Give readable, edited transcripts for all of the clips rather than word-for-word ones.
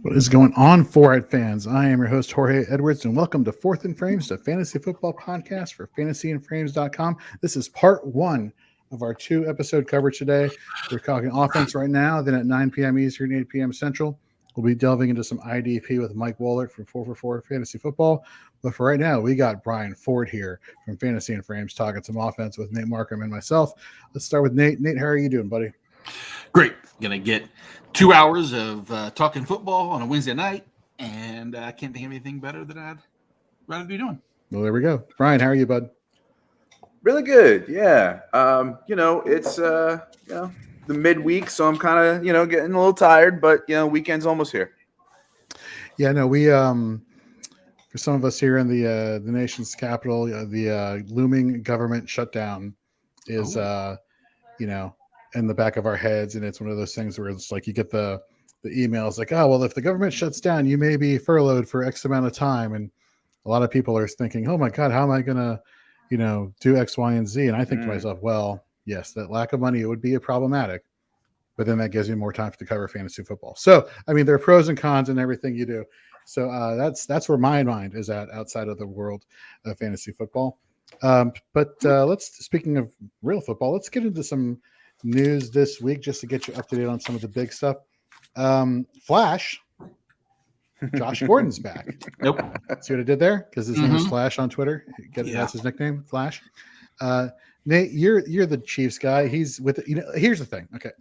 What is going on, Four-Eyed fans? I am your host, Jorge Edwards, and welcome to Fourth and Frames, the fantasy football podcast for fantasyandframes.com. This is part one of our 2-episode coverage today. We're talking offense right now. Then at 9 p.m. Eastern, 8 p.m. Central, we'll be delving into some IDP with Mike Wollert from 4for4 Fantasy Football. But for right now, we got Brian Ford here from Fantasy and Frames talking some offense with Nate Markham and myself. Let's start with Nate. Nate, how are you doing, buddy? Great. Gonna get 2 hours of talking football on a Wednesday night, and I can't think of anything better that I'd rather be doing. Well, there we go. Brian, how are you, bud? Really good. Yeah. It's the midweek, so I'm kind of, getting a little tired, but weekend's almost here. Yeah, no, we for some of us here in the nation's capital, the looming government shutdown is in the back of our heads, and it's one of those things where it's like you get the emails like, oh, well, if the government shuts down, you may be furloughed for X amount of time, and a lot of people are thinking, oh my God, how am I gonna do X, Y, and Z? And I think to myself, well, yes, that lack of money, it would be problematic, but then that gives you more time to cover fantasy football. So I mean, there are pros and cons in everything you do. So that's where my mind is at outside of the world of fantasy football. But speaking of real football, let's get into some news this week just to get you up to date on some of the big stuff. Flash, Josh Gordon's back. Nope. See what I did there? Because his name is Flash on Twitter. That's his nickname, Flash. Nate, you're the Chiefs guy. He's with here's the thing. Okay,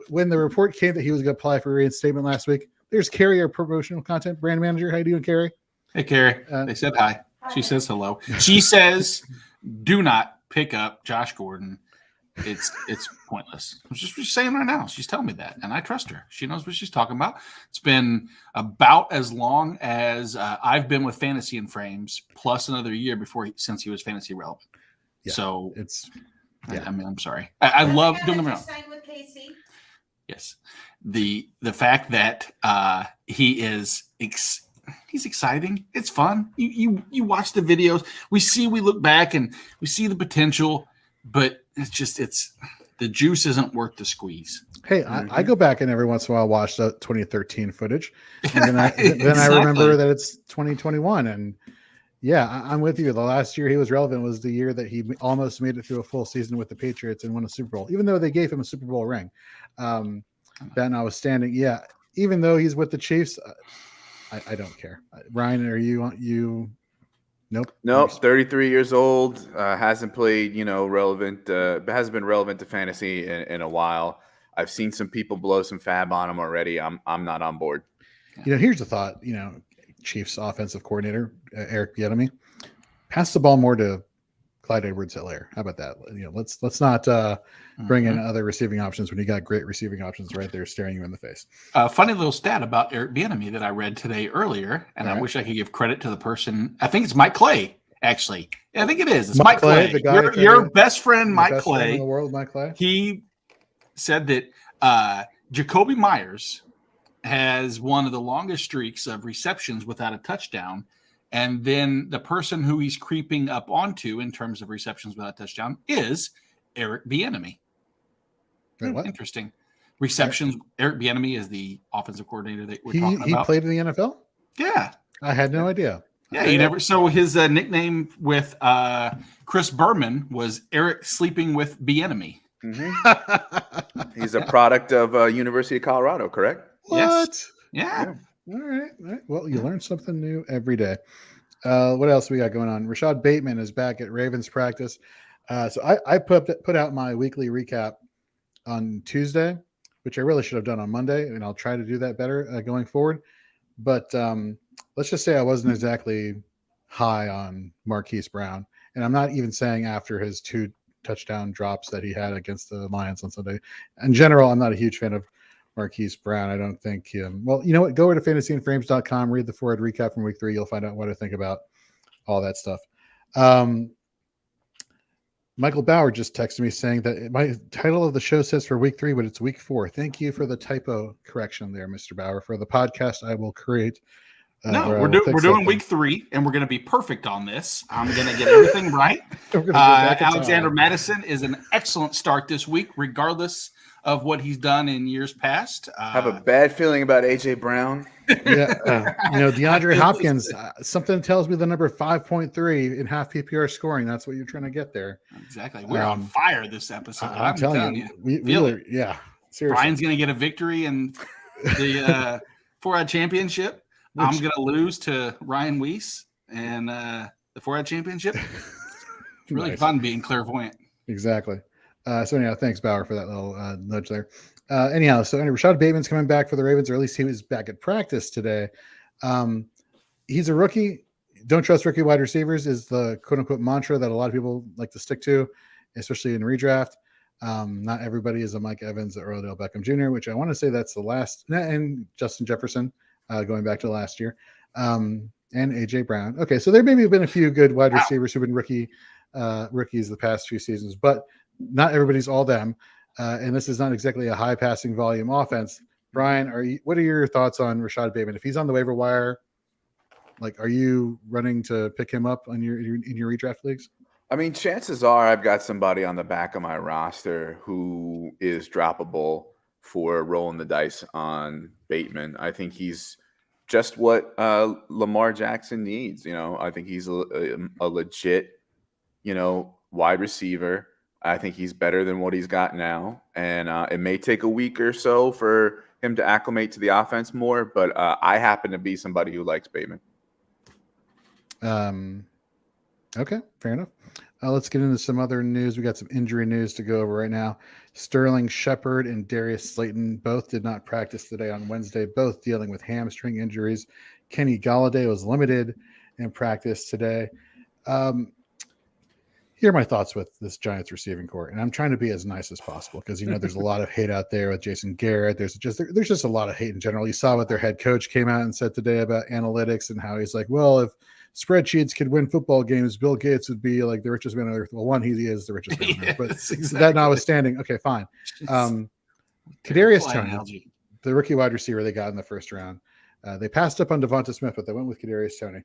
when the report came that he was going to apply for reinstatement last week, there's Carrie, our promotional content brand manager. How you doing, Carrie? Hey, Carrie. They said hi. She says hello. She says, "Do not pick up Josh Gordon. It's pointless." I'm just saying right now. She's telling me that, and I trust her. She knows what she's talking about. It's been about as long as I've been with Fantasy and Frames, plus another year since he was fantasy relevant. Yeah, so it's. Yeah. I mean, I'm sorry. I love. Don't get me wrong. With Casey. Yes, the fact that he is. He's exciting. It's fun. You watch the videos. We look back and we see the potential, but it's the juice isn't worth the squeeze. Hey, I go back and every once in a while watch the 2013 footage, and then I remember that it's 2021. And yeah, I'm with you. The last year he was relevant was the year that he almost made it through a full season with the Patriots and won a Super Bowl, even though they gave him a Super Bowl ring. That notwithstanding, yeah, even though he's with the Chiefs, I don't care. Ryan, are you? Nope. 33 years old. Hasn't played, relevant. Hasn't been relevant to fantasy in a while. I've seen some people blow some fab on him already. I'm not on board. Here's the thought. Chiefs offensive coordinator Eric Bieniemy, pass the ball more to Clyde Edwards-Helaire. How about that? Let's not bring in other receiving options when you got great receiving options right there staring you in the face. Funny little stat about Eric Bieniemy that I read today earlier, and I wish I could give credit to the person. I think it's Mike Clay, actually. Yeah, I think it is. It's Mike Clay. The guy your best friend, Mike Clay. Friend in the world, Mike Clay. He said that Jacoby Myers has one of the longest streaks of receptions without a touchdown. And then the person who he's creeping up onto in terms of receptions without a touchdown is Eric Bieniemy. Wait, what? Interesting. Receptions. Eric Bieniemy is the offensive coordinator that we're talking about. He played in the NFL? Yeah. I had no idea. Yeah, he never. So his nickname with Chris Berman was Eric Sleeping with Bieniemy. Mm-hmm. He's a product of University of Colorado, correct? What? Yes. Yeah. All right. Well, you learn something new every day. What else we got going on? Rashad Babin is back at Ravens practice. So I put out my weekly recap on Tuesday, which I really should have done on Monday, and I'll try to do that better going forward. But let's just say I wasn't exactly high on Marquise Brown, and I'm not even saying after his 2 touchdown drops that he had against the Lions on Sunday. In general, I'm not a huge fan of Marquise Brown. I don't think well, you know what? Go over to fantasyandframes.com, read the forward recap from week 3. You'll find out what I think about all that stuff. Michael Bauer just texted me saying that my title of the show says for week 3, but it's week 4. Thank you for the typo correction there, Mr. Bauer. For the podcast, I will create. We're doing week 3, and we're going to be perfect on this. I'm going to get everything right. Alexander Madison is an excellent start this week, regardless of what he's done in years past. I have a bad feeling about AJ Brown. Yeah, DeAndre Hopkins. Something tells me the number 5.3 in half PPR scoring. That's what you're trying to get there. Exactly. We're on fire this episode. I'm telling you. Yeah. Seriously. Brian's going to get a victory in the 4-Out championship. I'm going to lose to Ryan Weiss and the 4-Out championship. It's really fun being clairvoyant. Exactly. So anyhow, thanks Bauer for that little nudge there. Rashad Bateman's coming back for the Ravens, or at least he was back at practice today. He's a rookie. Don't trust rookie wide receivers is the quote unquote mantra that a lot of people like to stick to, especially in redraft. Not everybody is a Mike Evans or Odell Beckham Jr., which I want to say that's the last, and Justin Jefferson going back to last year, and AJ Brown. Okay, so there maybe have been a few good wide receivers who've been rookies the past few seasons, but not everybody's all them. And this is not exactly a high passing volume offense. Brian, what are your thoughts on Rashad Bateman? If he's on the waiver wire, are you running to pick him up in your redraft leagues? I mean, chances are I've got somebody on the back of my roster who is droppable for rolling the dice on Bateman. I think he's just what Lamar Jackson needs. I think he's a legit, wide receiver. I think he's better than what he's got now. And it may take a week or so for him to acclimate to the offense more, but I happen to be somebody who likes Bateman. Okay, fair enough. Let's get into some other news. We got some injury news to go over right now. Sterling Shepard and Darius Slayton both did not practice today on Wednesday, both dealing with hamstring injuries. Kenny Golladay was limited in practice today. Here are my thoughts with this Giants receiving corps, and I'm trying to be as nice as possible because there's a lot of hate out there with Jason Garrett. There's just a lot of hate in general. You saw what their head coach came out and said today about analytics and how he's like, well, if spreadsheets could win football games, Bill Gates would be like the richest man on earth. Well, one, he is the richest man on earth, but exactly. That notwithstanding, okay, fine. Kadarius Toney, the rookie wide receiver they got in the first round, they passed up on Devonta Smith, but they went with Kadarius Toney.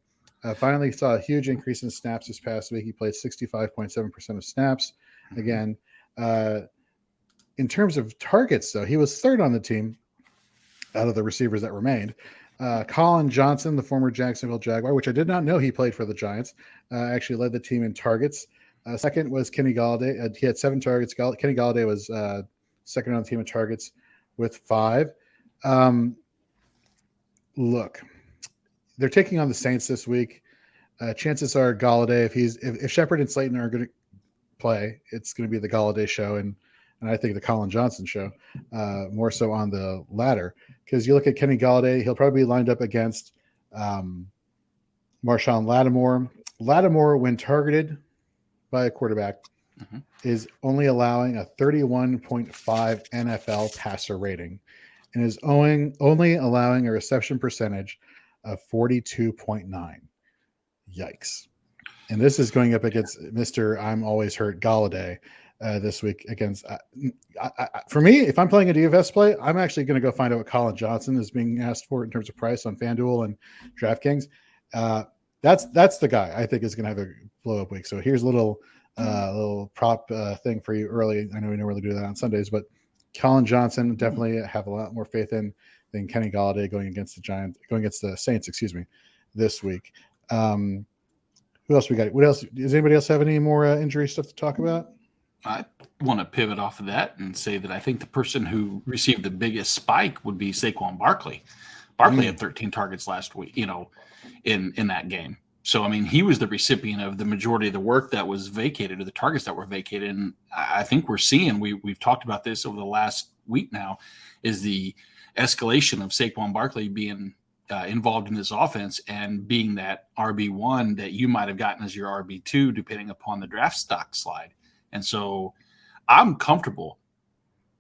Finally saw a huge increase in snaps this past week. He played 65.7% of snaps. Again, in terms of targets, though, he was third on the team out of the receivers that remained. Colin Johnson, the former Jacksonville Jaguar, which I did not know he played for the Giants, actually led the team in targets. Second was Kenny Golladay. He had 7 targets. Kenny Golladay was second on the team in targets with 5. Look, they're taking on the Saints this week. Chances are Golladay, if Shepard and Slayton are going to play, it's going to be the Golladay show, and I think the Colin Johnson show, more so on the latter. Because you look at Kenny Golladay, he'll probably be lined up against Marshawn Lattimore. Lattimore, when targeted by a quarterback, is only allowing a 31.5 NFL passer rating and is only allowing a reception percentage of 42.9. Yikes. And this is going up against Mr. I'm always hurt Golladay this week against for me, if I'm playing a DFS play, I'm actually going to go find out what Colin Johnson is being asked for in terms of price on FanDuel and DraftKings. That's the guy I think is going to have a blow up week. So here's a little prop thing for you early. I know we don't really do that on Sundays, but Colin Johnson definitely have a lot more faith in than Kenny Golladay going against the Saints, this week. Who else we got? What else? Does anybody else have any more injury stuff to talk about? I want to pivot off of that and say that I think the person who received the biggest spike would be Saquon Barkley. Barkley had 13 targets last week, in that game. So, I mean, he was the recipient of the majority of the work that was vacated, or the targets that were vacated. And I think we're seeing, we've talked about this over the last week now, is the escalation of Saquon Barkley being involved in this offense and being that RB1 that you might have gotten as your RB2, depending upon the draft stock slide. And so I'm comfortable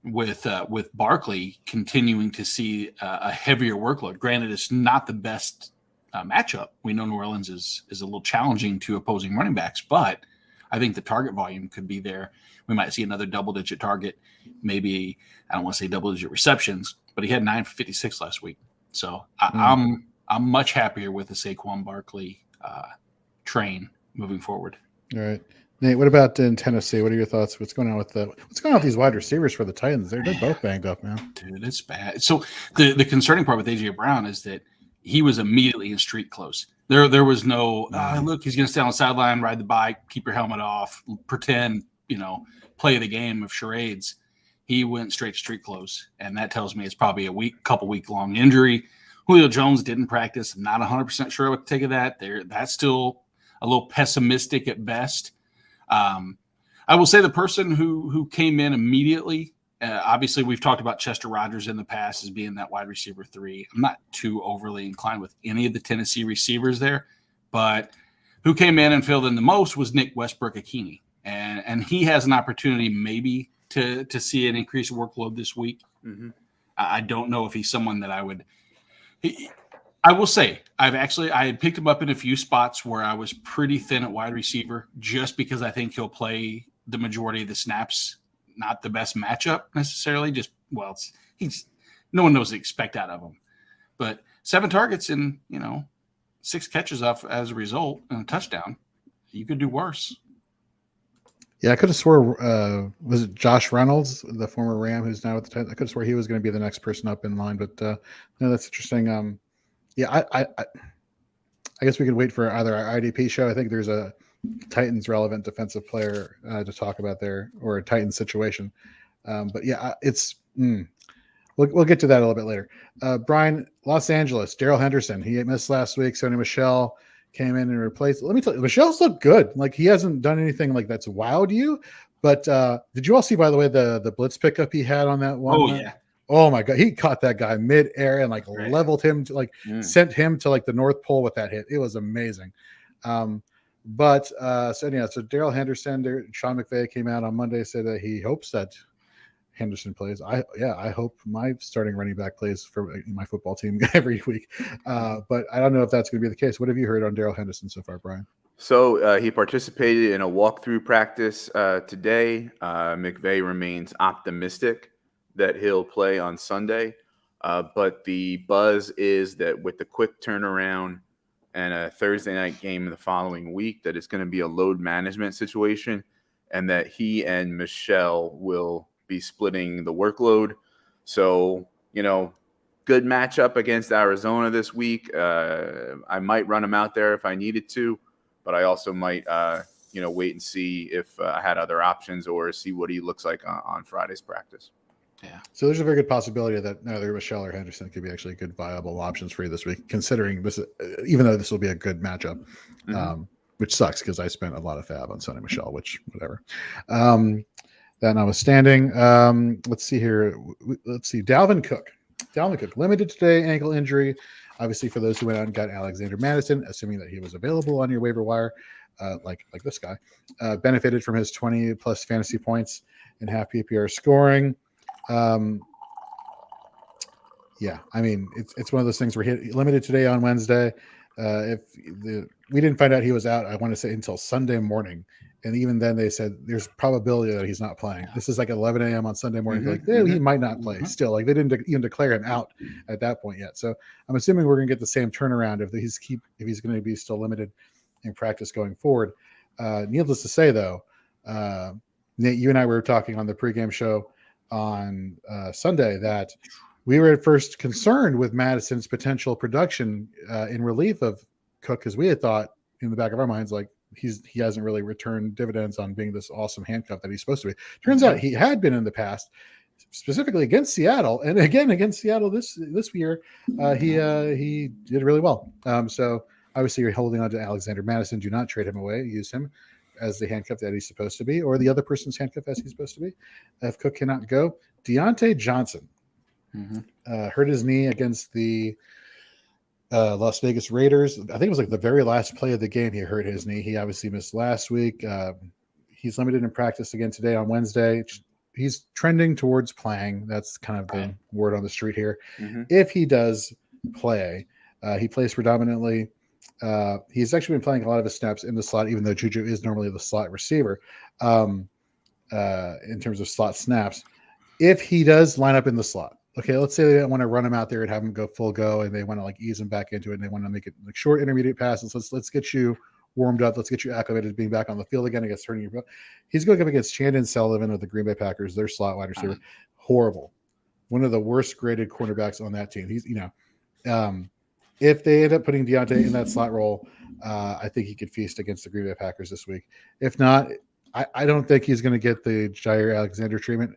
with Barkley continuing to see a heavier workload. Granted, it's not the best matchup. We know New Orleans is a little challenging to opposing running backs, but I think the target volume could be there. We might see another double-digit target, maybe, I don't want to say double-digit receptions, but he had 9 for 56 last week. So I'm much happier with the Saquon Barkley train moving forward. All right. Nate, what about in Tennessee? What are your thoughts? What's going on with these wide receivers for the Titans? They're both banged up, man. Dude, it's bad. So the concerning part with AJ Brown is that he was immediately in street close. There was no look, he's going to stay on the sideline, ride the bike, keep your helmet off, pretend, play the game of charades. He went straight to street close, and that tells me it's probably a couple week long injury. Julio Jones didn't practice. I'm not 100% sure what to take of that. That's still a little pessimistic at best. I will say the person who came in immediately, obviously we've talked about Chester Rogers in the past as being that wide receiver 3. I'm not too overly inclined with any of the Tennessee receivers there, but who came in and filled in the most was Nick Westbrook Akini. And he has an opportunity maybe to see an increased workload this week. Mm-hmm. I don't know if he's someone that I would I will say I had picked him up in a few spots where I was pretty thin at wide receiver just because I think he'll play the majority of the snaps. Not the best matchup necessarily. He's no one knows what to expect out of him. But 7 targets and 6 catches off as a result and a touchdown. You could do worse. Yeah, I could have swore was it Josh Reynolds, the former Ram who's now with the Titans? I could have swore he was going to be the next person up in line, but no, that's interesting. Yeah, I guess we could wait for either our IDP show. I think there's a Titans relevant defensive player to talk about there, or a Titans situation. But yeah, we'll get to that a little bit later. Brian, Los Angeles, Darrell Henderson, he missed last week. Sony Michel came in and replaced. Let me tell you, Michelle's looked good. Like, he hasn't done anything like that's wowed you. But did you all see, by the way, the blitz pickup he had on that one? Oh yeah. Oh my God, he caught that guy mid-air and leveled him to sent him to the North Pole with that hit. It was amazing. So Darrell Henderson, Sean McVay came out on Monday, said that he hopes that Henderson plays. I hope my starting running back plays for my football team every week. But I don't know if that's going to be the case. What have you heard on Darrell Henderson so far, Brian? So he participated in a walkthrough practice today. McVay remains optimistic that he'll play on Sunday. But the buzz is that with the quick turnaround and a Thursday night game in the following week, that it's going to be a load management situation, and that he and Michelle will be splitting the workload. So, good matchup against Arizona this week. I might run him out there if I needed to, but I also might, wait and see if I had other options or see what he looks like on Friday's practice. Yeah. So there's a very good possibility that either Michelle or Henderson could be actually good viable options for you this week, considering this, even though this will be a good matchup, which sucks because I spent a lot of fab on Sonny Michel, which whatever. That notwithstanding, let's see here. Let's see. Dalvin Cook limited today, ankle injury. Obviously, for those who went out and got Alexander Madison, assuming that he was available on your waiver wire, like this guy, benefited from his 20 plus fantasy points and half PPR scoring. Yeah, I mean, it's one of those things where he limited today on Wednesday. We didn't find out he was out, I want to say, until Sunday morning. And even then they said there's probability that he's not playing. This is 11 a.m. on Sunday morning. He might not play still. They didn't even declare him out at that point yet. So I'm assuming we're going to get the same turnaround if he's going to be still limited in practice going forward. Needless to say, though, Nate, you and I were talking on the pregame show on Sunday that we were at first concerned with Madison's potential production in relief of Cook, because we had thought in the back of our minds, he hasn't really returned dividends on being this awesome handcuff that he's supposed to be. Turns out he had been in the past, specifically against Seattle, and again against Seattle this year. He did really well. So obviously you're holding on to Alexander Madison. Do not trade him away. Use him as the handcuff that he's supposed to be, or the other person's handcuff as he's supposed to be. If Cook cannot go, Deontay Johnson hurt his knee against the Las Vegas Raiders. I think it was the very last play of the game he hurt his knee. He obviously missed last week. He's limited in practice again today on Wednesday. He's trending towards playing. That's kind of the word on the street here. Mm-hmm. If he does play, he plays predominantly. He's actually been playing a lot of his snaps in the slot, even though Juju is normally the slot receiver in terms of slot snaps. If he does line up in the slot, okay, let's say they don't want to run him out there and have him go full go, and they want to like ease him back into it, and they want to make it like short, intermediate passes. Let's get you warmed up. Let's get you acclimated to being back on the field again against turning your. He's going up against Chandon Sullivan of the Green Bay Packers, their slot wide receiver. Horrible, one of the worst graded cornerbacks on that team. He's if they end up putting Deontay in that slot role, I think he could feast against the Green Bay Packers this week. If not, I don't think he's going to get the Jair Alexander treatment.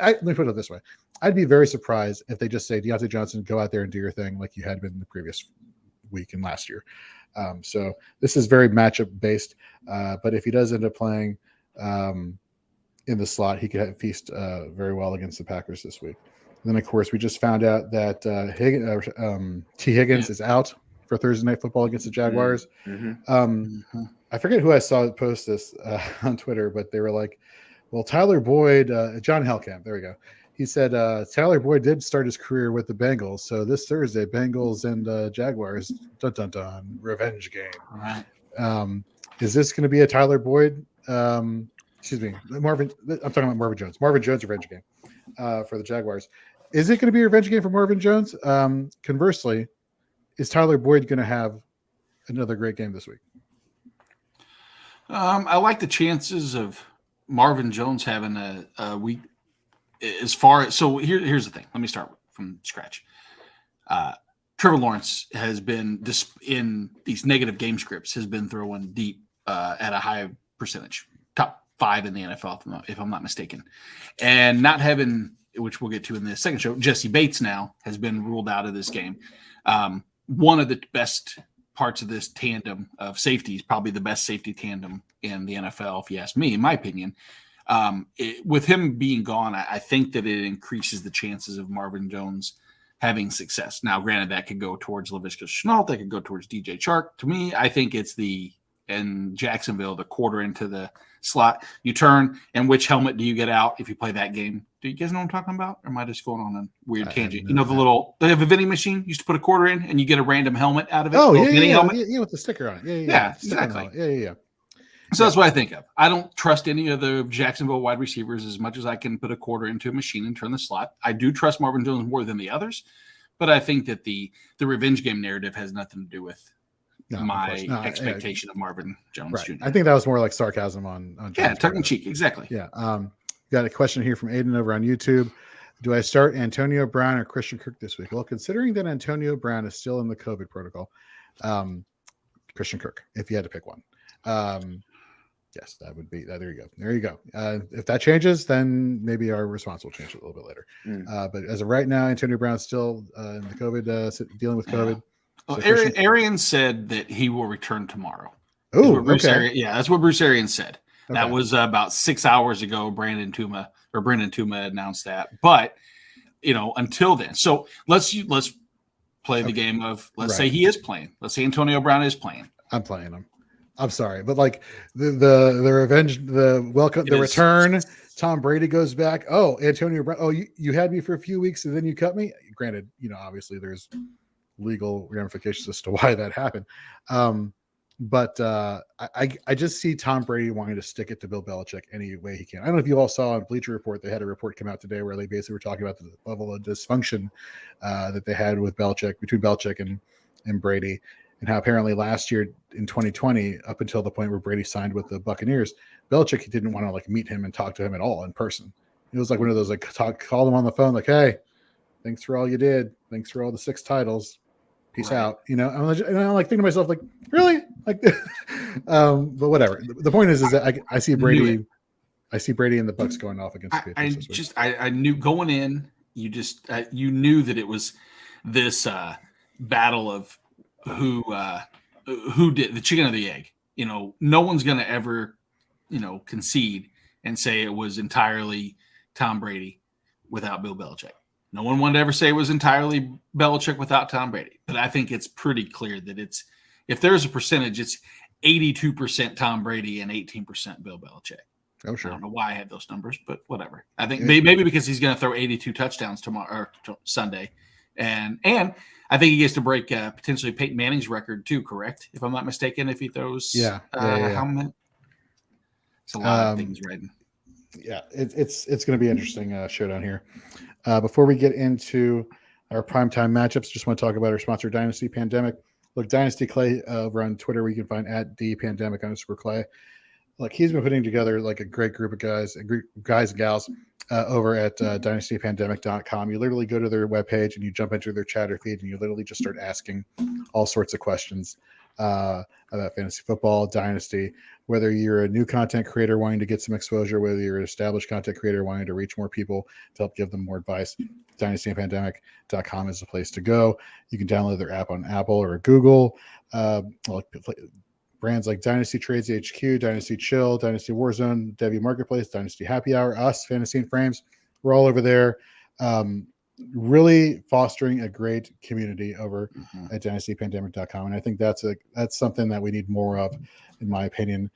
Let me put it this way. I'd be very surprised if they just say, Deontay Johnson, go out there and do your thing like you had been the previous week and last year. So this is very matchup based. But if he does end up playing in the slot, he could feast very well against the Packers this week. And then, of course, we just found out that T. Higgins is out for Thursday Night Football against the Jaguars. Mm-hmm. I forget who I saw post this on Twitter, but they were like, well, Tyler Boyd, John Hellkamp, there we go. He said Tyler Boyd did start his career with the Bengals. So this Thursday, Bengals and Jaguars, dun, dun, dun, revenge game. All right. Is this going to be a Tyler Boyd? Excuse me, Marvin. I'm talking about Marvin Jones. Marvin Jones revenge game for the Jaguars. Is it going to be a revenge game for Marvin Jones? Conversely, is Tyler Boyd going to have another great game this week? I like the chances of Marvin Jones having a week. As far as here's the thing. Let me start from scratch. Trevor Lawrence has been in these negative game scripts has been throwing deep at a high percentage, top 5 in the NFL, if I'm not mistaken, and not having, which we'll get to in the second show, Jesse Bates now has been ruled out of this game. One of the best parts of this tandem of safeties, probably the best safety tandem in the NFL, if you ask me, in my opinion. With him being gone, I think that it increases the chances of Marvin Jones having success. Now, granted, that could go towards Laviska Shenault, that could go towards DJ Chark. To me, I think it's in Jacksonville, the quarter into the slot. You turn, and which helmet do you get out if you play that game? Do you guys know what I'm talking about? Or am I just going on a weird tangent? You know, they have a vending machine. You used to put a quarter in, and you get a random helmet out of it. Oh, yeah, with the sticker on it. Yeah, exactly. Yeah. So that's what I think of. I don't trust any of the Jacksonville wide receivers as much as I can put a quarter into a machine and turn the slot. I do trust Marvin Jones more than the others, but I think that the revenge game narrative has nothing to do with my expectation of Marvin Jones right. Jr. I think that was more like sarcasm on Jones tongue in cheek, exactly. Yeah. Got a question here from Aiden over on YouTube. Do I start Antonio Brown or Christian Kirk this week? Well, considering that Antonio Brown is still in the COVID protocol, Christian Kirk, if you had to pick one. Yes, that would be that. There you go. If that changes, then maybe our response will change a little bit later. But as of right now, Antonio Brown's still in the COVID, dealing with COVID. Well, Arians said that he will return tomorrow. Oh, okay. That's what Bruce Arians said. Okay. That was about 6 hours ago. Brendan Tuma announced that. But until then, so let's play the game of say he is playing. Let's say Antonio Brown is playing. I'm playing him. I'm sorry, but like the revenge, the welcome, the return. Tom Brady goes back. Oh, Antonio Brown. Oh, you had me for a few weeks and then you cut me. Granted, obviously there's legal ramifications as to why that happened. But I just see Tom Brady wanting to stick it to Bill Belichick any way he can. I don't know if you all saw on Bleacher Report, they had a report come out today where they basically were talking about the level of dysfunction that they had with between Belichick and Brady. And how apparently last year in 2020, up until the point where Brady signed with the Buccaneers, Belichick didn't want to meet him and talk to him at all in person. It was like one of those call him on the phone hey, thanks for all you did, thanks for all the 6 titles, peace out. And I'm thinking to myself really but whatever. The point is that I see Brady and the Bucs going off against the Patriots. I knew going in. You knew that it was this battle of who did the chicken or the egg. No one's going to ever concede and say it was entirely Tom Brady without Bill Belichick. No one wanted to ever say it was entirely Belichick without Tom Brady. But I think it's pretty clear that if there's a percentage, 82% Tom Brady and 18% Bill Belichick. Oh, sure. I don't know why I had those numbers, but whatever. I think maybe because he's going to throw 82 touchdowns tomorrow or Sunday, and I think he gets to break potentially Peyton Manning's record too. Correct, if I'm not mistaken. If he throws, how many? It's a lot of things, right? Yeah, it's going to be interesting showdown here. Before we get into our primetime matchups, just want to talk about our sponsor, Dynasty Pandemic. Look, Dynasty Clay over on Twitter, where you can find at @dpandemic_Clay. Like, he's been putting together like a great group of guys and gals over at dynastypandemic.com. You literally go to their webpage and you jump into their chatter feed and you literally just start asking all sorts of questions about fantasy football, Dynasty, whether you're a new content creator wanting to get some exposure, whether you're an established content creator wanting to reach more people to help give them more advice. dynastypandemic.com is the place to go. You can download their app on Apple or Google. Brands like Dynasty Trades HQ, Dynasty Chill, Dynasty Warzone, Debbie Marketplace, Dynasty Happy Hour, us, Fantasy and Frames. We're all over there. Really fostering a great community over at dynastypandemic.com. And I think that's something that we need more of, in my opinion.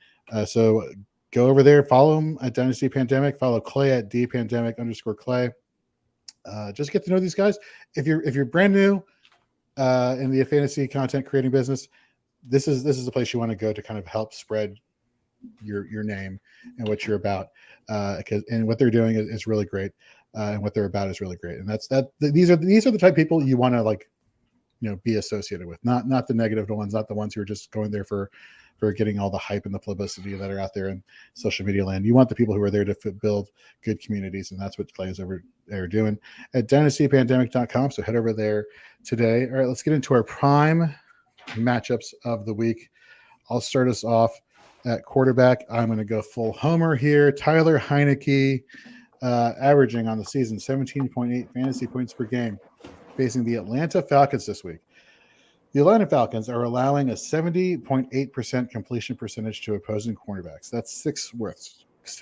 So go over there, follow them at Dynasty Pandemic, follow Clay at @dpandemic_Clay. Just get to know these guys. If you're brand new in the fantasy content creating business, this is the place you want to go to kind of help spread your name and what you're about. And what they're doing is really great. And what they're about is really great. And these are the type of people you want to be associated with, not the negative ones, not the ones who are just going there for getting all the hype and the publicity that are out there in social media land. You want the people who are there to build good communities, and that's what Clay is over there doing at dynastypandemic.com. So head over there today. All right, let's get into our prime matchups of the week. I'll start us off at quarterback. I'm going to go full homer here. Tyler Heineke, averaging on the season 17.8 fantasy points per game, facing the Atlanta Falcons this week. The Atlanta Falcons are allowing a 70.8% completion percentage to opposing cornerbacks. That's sixth worst. It's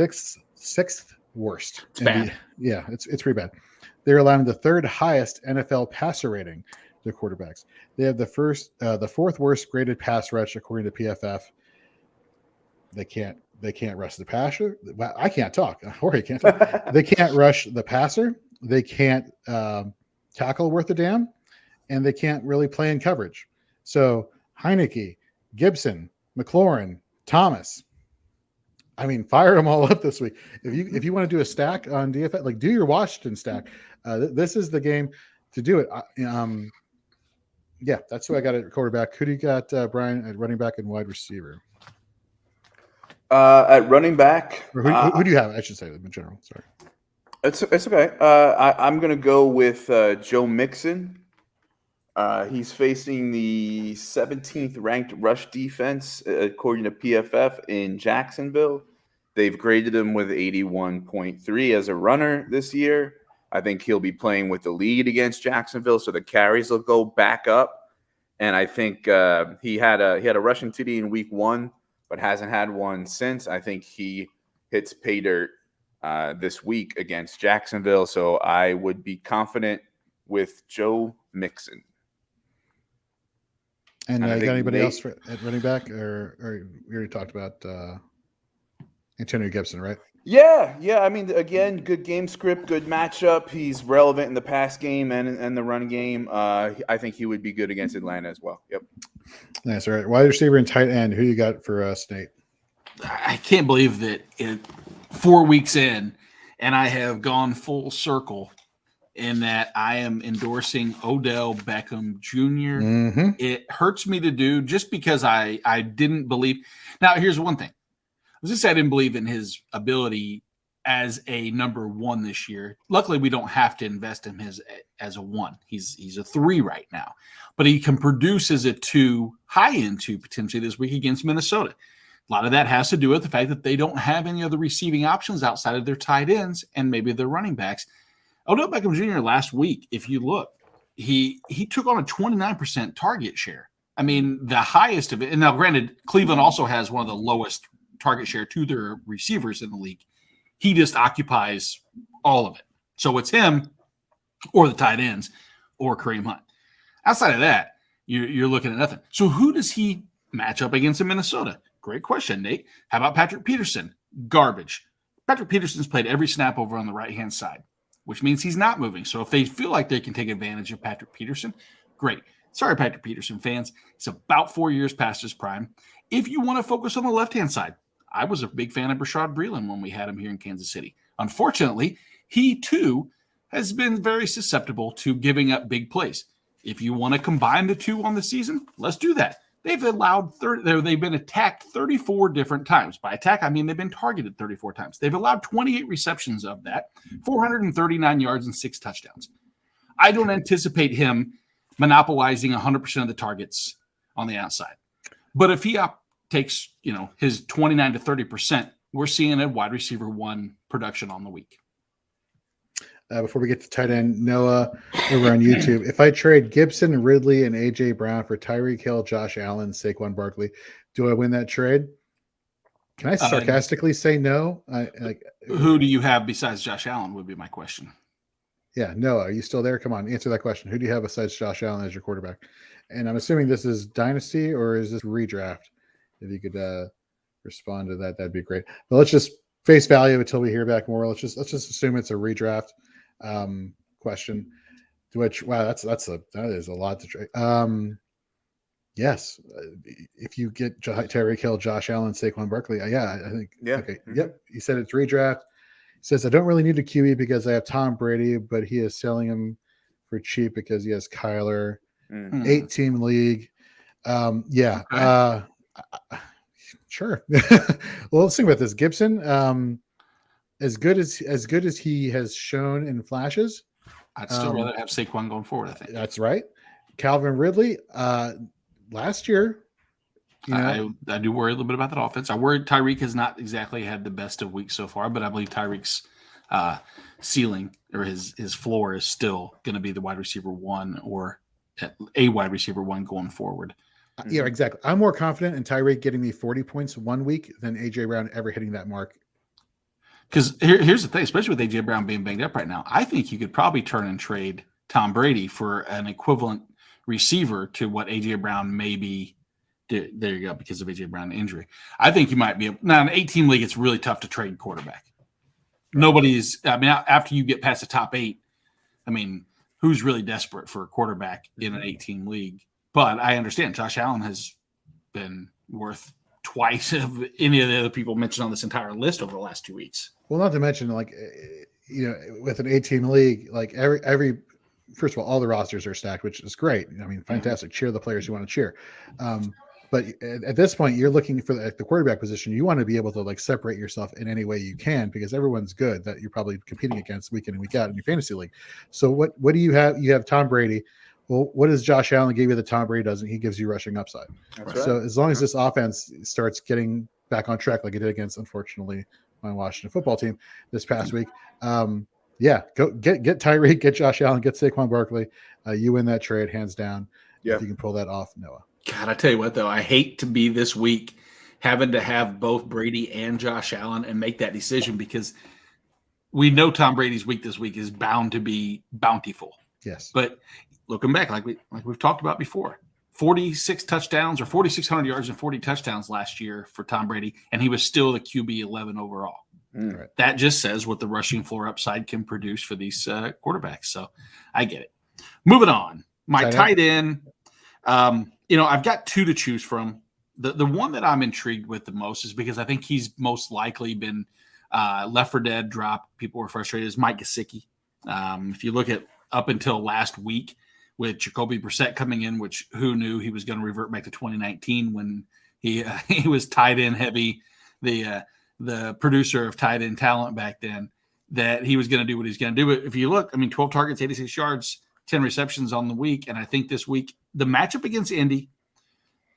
bad. It's pretty bad. They're allowing the third highest NFL passer rating to quarterbacks. They have the fourth worst graded pass rush according to PFF. They can't rush the passer. I can't talk. Jorge can't talk. They can't rush the passer. They can't tackle worth a damn, and they can't really play in coverage. So Heineke, Gibson, McLaurin, Thomas. I mean, fire them all up this week. If you want to do a stack on DFS, like do your Washington stack. This is the game to do it. That's who I got at quarterback. Who do you got, Brian, at running back and wide receiver? At running back, Or who do you have? I should say in general. Sorry. It's okay. I'm going to go with Joe Mixon. He's facing the 17th ranked rush defense, according to PFF, in Jacksonville. They've graded him with 81.3 as a runner this year. I think he'll be playing with the lead against Jacksonville, so the carries will go back up. And I think he had a rushing TD in week 1, but hasn't had one since. I think he hits pay dirt this week against Jacksonville, so I would be confident with Joe Mixon. And you got anybody else at running back, or we already talked about Antonio Gibson, right? Yeah. I mean, again, good game script, good matchup. He's relevant in the pass game and the run game. I think he would be good against Atlanta as well. Yep. Nice. All right. Wide receiver and tight end. Who you got for Nate? I can't believe that 4 weeks in, and I have gone full circle in that I am endorsing Odell Beckham Jr. Mm-hmm. It hurts me to do just because I didn't believe. Now, here's one thing. I was just saying I didn't believe in his ability as a number 1 this year. Luckily, we don't have to invest in him as a 1. He's a 3 right now. But he can produce as a 2, high end 2 potentially this week against Minnesota. A lot of that has to do with the fact that they don't have any other receiving options outside of their tight ends and maybe their running backs. Odell Beckham Jr. last week, if you look, he took on a 29% target share. I mean, the highest of it. And now, granted, Cleveland also has one of the lowest target share to their receivers in the league. He just occupies all of it. So it's him or the tight ends or Kareem Hunt. Outside of that, you're looking at nothing. So who does he Matchup against Minnesota. Great question, Nate. How about Patrick Peterson? Garbage. Patrick Peterson's played every snap over on the right-hand side, which means he's not moving. So if they feel like they can take advantage of Patrick Peterson, great. Sorry, Patrick Peterson fans. It's about 4 years past his prime. If you want to focus on the left-hand side, I was a big fan of Rashad Babin when we had him here in Kansas City. Unfortunately, he too has been very susceptible to giving up big plays. If you want to combine the two on the season, let's do that. They've been attacked 34 different times. By attack, I mean they've been targeted 34 times. They've allowed 28 receptions of that, 439 yards and 6 touchdowns. I don't anticipate him monopolizing 100% of the targets on the outside. But if he takes, his 29 to 30%, we're seeing a wide receiver 1 production on the week. Before we get to tight end, Noah over on YouTube. If I trade Gibson, Ridley, and A.J. Brown for Tyreek Hill, Josh Allen, Saquon Barkley, do I win that trade? Can I sarcastically say no? Who do you have besides Josh Allen would be my question. Yeah, Noah, are you still there? Come on, answer that question. Who do you have besides Josh Allen as your quarterback? And I'm assuming this is dynasty or is this redraft? If you could respond to that, that'd be great. But let's just face value until we hear back more. Let's just assume it's a redraft question. That is a lot to trade. Yes, if you get Tyreek Hill, Josh Allen, Saquon Barkley, I think. Yeah. Okay. Yep. He said it's redraft. He says I don't really need a QE because I have Tom Brady, but he is selling him for cheap because he has Kyler. 8-team league. Sure. Well, let's think about this. Gibson, as good as he has shown in flashes, I'd still rather have Saquon going forward, I think. That's right. Calvin Ridley, last year, I do worry a little bit about that offense. I worry Tyreek has not exactly had the best of weeks so far, but I believe Tyreek's ceiling or his floor is still going to be the wide receiver 1 or a wide receiver 1 going forward. Yeah, exactly. I'm more confident in Tyreek getting me 40 points 1 week than A.J. Brown ever hitting that mark. Because here's the thing, especially with A.J. Brown being banged up right now, I think you could probably turn and trade Tom Brady for an equivalent receiver to what A.J. Brown may be. There you go, because of A.J. Brown injury. I think you might be – now, in an 8-team league, it's really tough to trade quarterback. After you get past the top 8, who's really desperate for a quarterback in an 8-team league? But I understand Josh Allen has been worth twice of any of the other people mentioned on this entire list over the last 2 weeks. Well, not to mention, with an 8-team league, every first of all the rosters are stacked, which is great. Fantastic. Cheer the players you want to cheer. But at this point, you're looking for the quarterback position. You want to be able to separate yourself in any way you can because everyone's good that you're probably competing against week in and week out in your fantasy league. So what do you have? You have Tom Brady. Well, what does Josh Allen give you that Tom Brady doesn't? He gives you rushing upside. That's right. So as long as this offense starts getting back on track like it did against, unfortunately, my Washington football team this past week, go get Tyreek, get Josh Allen, get Saquon Barkley. You win that trade hands down. Yeah, if you can pull that off, Noah. God, I tell you what, though, I hate to be this week having to have both Brady and Josh Allen and make that decision because we know Tom Brady's week this week is bound to be bountiful. Yes, but looking back, like we've talked about before, 46 touchdowns or 4,600 yards and 40 touchdowns last year for Tom Brady, and he was still the QB 11 overall. Right. That just says what the rushing floor upside can produce for these quarterbacks. So I get it. Moving on, my tight end. I've got 2 to choose from. The one that I'm intrigued with the most is because I think he's most likely been left for dead, dropped. People were frustrated. Is Mike Gessicki. If you look at up until last week with Jacoby Brissett coming in, which who knew he was going to revert back to 2019 when he was tight end heavy, the producer of tight end talent back then, that he was going to do what he's going to do. But if you look, 12 targets, 86 yards, 10 receptions on the week. And I think this week, the matchup against Indy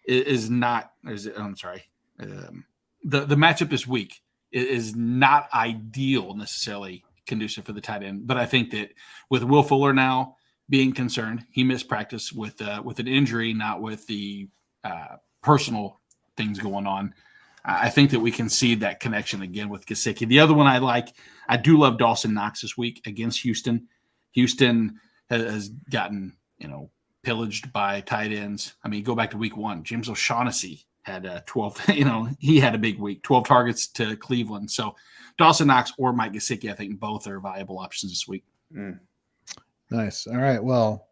is not – I'm sorry. The matchup this week is not ideal necessarily conducive for the tight end. But I think that with Will Fuller now being concerned, he missed practice with an injury, not with the personal things going on. I think that we can see that connection again with Gessicki. The other one I do love Dawson Knox this week against Houston. Houston has gotten, pillaged by tight ends. I mean, go back to week 1. James O'Shaughnessy had 12. He had a big week. 12 targets to Cleveland. So Dawson Knox or Mike Gessicki, I think both are viable options this week. Nice. All right. Well,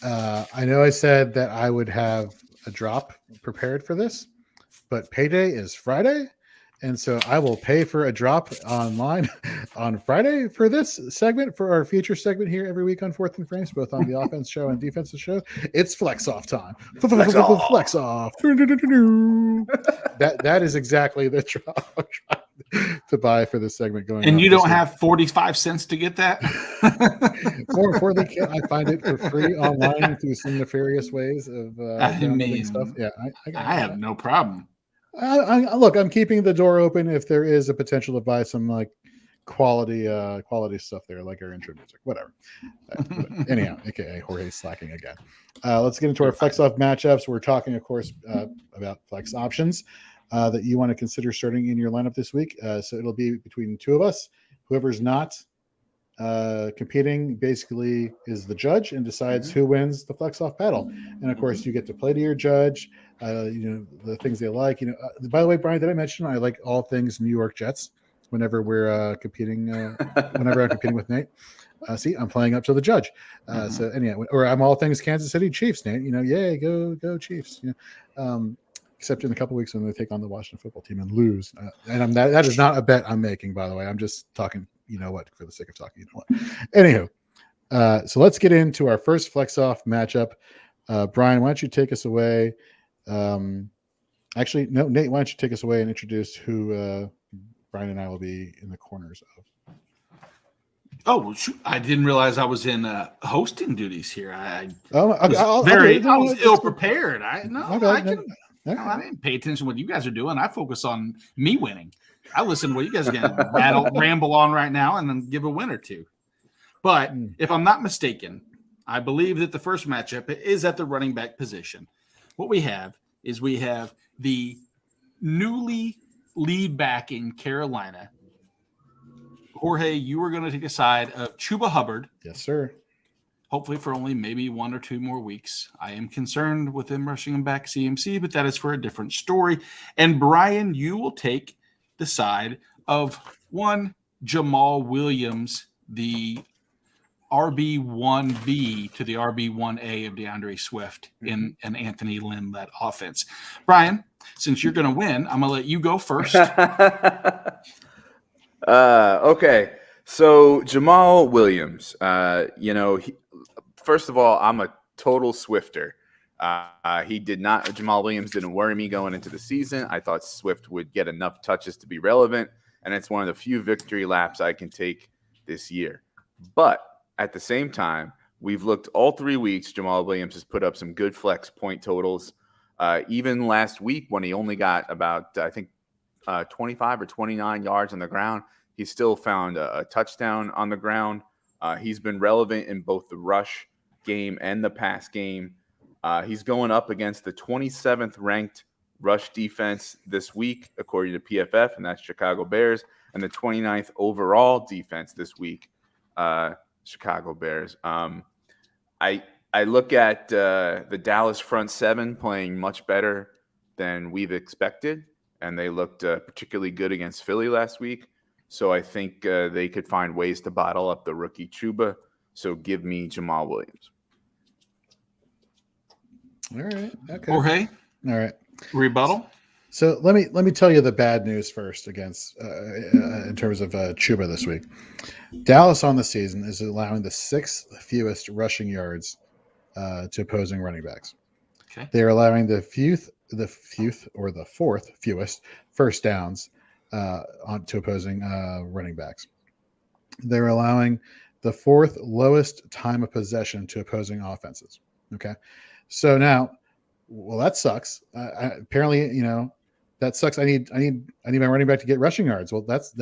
I know I said that I would have a drop prepared for this, but payday is Friday. And so I will pay for a drop online on Friday for this segment, for our feature segment here every week on Fourth and Frames, both on the offense show and defensive show. It's flex off time. Flex off. That is exactly the drop to buy for this segment going on. And you don't have 45 cents to get that? More importantly, I find it for free online through some nefarious ways of downloading stuff. Yeah, I have no problem. Look, I'm keeping the door open if there is a potential to buy some like quality stuff there, like our intro music, whatever. Anyhow, aka Jorge slacking again. Let's get into our flex off matchups. We're talking, of course, about flex options that you want to consider starting in your lineup this week. So it'll be between two of us. Whoever's not competing basically is the judge and decides who wins the flex off battle. And of course, you get to play to your judge. The things they like. By the way, Brian, did I mention I like all things New York Jets whenever we're competing? Whenever I'm competing with Nate, see, I'm playing up to the judge. So anyhow, or I'm all things Kansas City Chiefs, Nate. Yay, go Chiefs. Except in a couple weeks when they take on the Washington football team and lose. And that is not a bet I'm making, by the way. I'm just talking. For the sake of talking. Anywho, so let's get into our first flex off matchup. Brian, why don't you take us away? Actually, no, Nate, why don't you take us away and introduce who Brian and I will be in the corners of? Oh, shoot. I didn't realize I was in hosting duties here. I was ill prepared. I didn't pay attention to what you guys are doing. I focus on me winning. I listen to what you guys are going to ramble on right now and then give a win or two. But if I'm not mistaken, I believe that the first matchup is at the running back position. What we have is the newly lead back in Carolina. Jorge, you are going to take a side of Chuba Hubbard. Yes, sir. Hopefully for only maybe 1 or 2 more weeks. I am concerned with him rushing him back CMC, but that is for a different story. And Brian, you will take the side of one Jamal Williams, the RB1B to the RB1A of DeAndre Swift in an Anthony Lynn-led offense. Brian, since you're going to win, I'm going to let you go first. Okay. So Jamal Williams, first of all, I'm a total Swifter. Jamal Williams didn't worry me going into the season. I thought Swift would get enough touches to be relevant, and it's one of the few victory laps I can take this year. But at the same time, we've looked all 3 weeks. Jamal Williams has put up some good flex point totals. Even last week when he only got about, 25 or 29 yards on the ground, he still found a touchdown on the ground. He's been relevant in both the rush game and the pass game. He's going up against the 27th ranked rush defense this week, according to PFF, and that's Chicago Bears, and the 29th overall defense this week, Chicago Bears. I look at the Dallas front seven playing much better than we've expected, and they looked particularly good against Philly last week. So I think they could find ways to bottle up the rookie Chuba. So give me Jamal Williams. All right. Okay. Jorge. All right. Rebuttal. So let me tell you the bad news first against in terms of Chuba this week. Dallas on the season is allowing the 6th fewest rushing yards to opposing running backs. Okay. They are allowing the 4th fewest first downs to opposing running backs. They're allowing the 4th lowest time of possession to opposing offenses. Okay. So now, well, that sucks. Apparently, that sucks. I need my running back to get rushing yards. Well, that's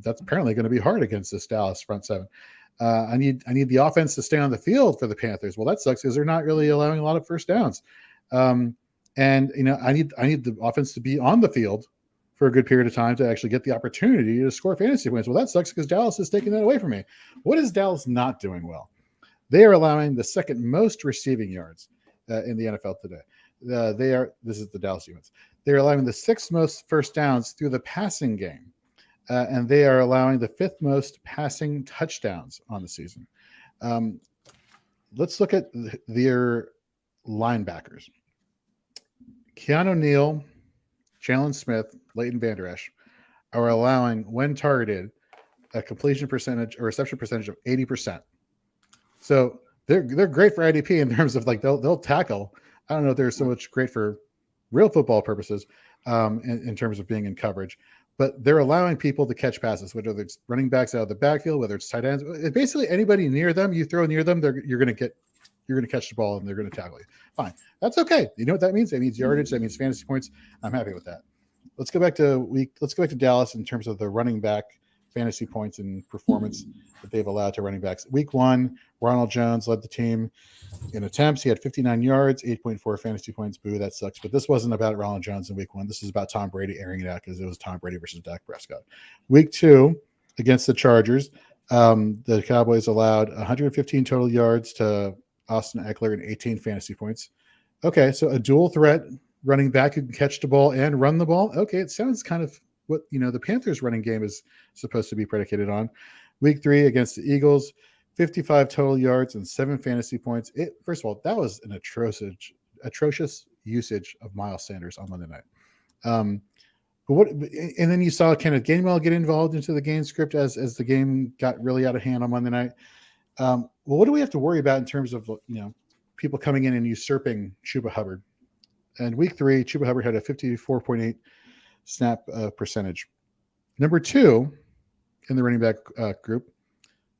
apparently going to be hard against this Dallas front seven. I need the offense to stay on the field for the Panthers. Well, that sucks because they're not really allowing a lot of first downs. And I need the offense to be on the field for a good period of time to actually get the opportunity to score fantasy points. Well, that sucks because Dallas is taking that away from me. What is Dallas not doing well? They are allowing the second most receiving yards in the NFL today. This is the Dallas Humans. They're allowing the sixth most first downs through the passing game. And they are allowing the fifth most passing touchdowns on the season. Let's look at their linebackers. Keanu Neal, Jalen Smith, Leighton Vander Esch are allowing, when targeted, a completion percentage or reception percentage of 80%. So they're great for IDP in terms of like they'll tackle. I don't know if they're so much great for real football purposes in terms of being in coverage, but they're allowing people to catch passes, whether it's running backs out of the backfield, whether it's tight ends, basically anybody near them, you throw near them, you're going to catch the ball and they're going to tackle you. Fine. That's okay. You know what that means? That means yardage. That means fantasy points. I'm happy with that. Let's go back to Dallas in terms of the running back fantasy points and performance that they've allowed to running backs. Week 1, Ronald Jones led the team in attempts. He had 59 yards, 8.4 fantasy points. Boo, that sucks. But this wasn't about Ronald Jones in week 1. This is about Tom Brady airing it out because it was Tom Brady versus Dak Prescott. Week 2, against the Chargers, the Cowboys allowed 115 total yards to Austin Eckler and 18 fantasy points. Okay, so a dual threat running back who can catch the ball and run the ball. Okay, it sounds kind of what the Panthers running game is supposed to be predicated on. Week 3 against the Eagles, 55 total yards and 7 fantasy points. First of all, that was an atrocious usage of Miles Sanders on Monday night. And then you saw Kenneth Gainwell get involved into the game script as the game got really out of hand on Monday night. Well, what do we have to worry about in terms of people coming in and usurping Chuba Hubbard? And week 3, Chuba Hubbard had a 54.8 snap percentage. Number 2 in the running back group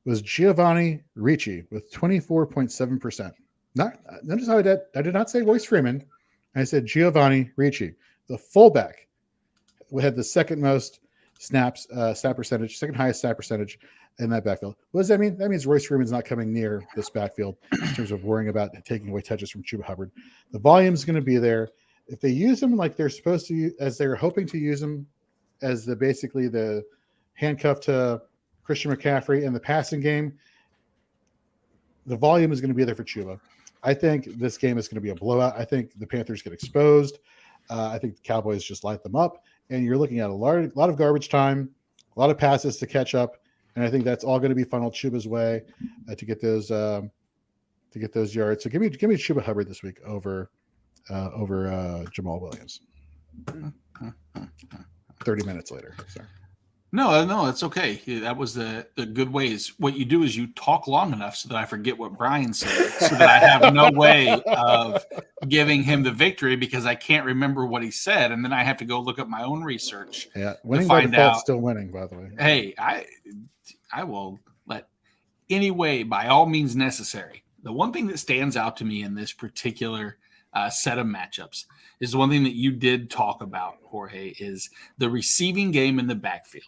was Giovanni Ricci with 24.7%. Notice how I did not say Royce Freeman. I said Giovanni Ricci. The fullback had the second most snap percentage, second highest snap percentage in that backfield. What does that mean? That means Royce Freeman's not coming near this backfield in terms of worrying about taking away touches from Chuba Hubbard. The volume is going to be there. If they use him like they're supposed to, as they're hoping to use him as basically the handcuff to Christian McCaffrey in the passing game, the volume is going to be there for Chuba. I think this game is going to be a blowout. I think the Panthers get exposed. I think the Cowboys just light them up, and you're looking at a lot of garbage time, a lot of passes to catch up, and I think that's all going to be funneled Chuba's way to get those yards. So give me Chuba Hubbard this week over Jamal Williams. 30 minutes later. Sorry. No, it's okay. That was the good ways. What you do is you talk long enough so that I forget what Brian said, so that I have no way of giving him the victory because I can't remember what he said, and then I have to go look up my own research. Yeah, winning by default, still winning, by the way. Hey, I will let any way, by all means necessary. The one thing that stands out to me in this particular set of matchups is the one thing that you did talk about, Jorge, is the receiving game in the backfield.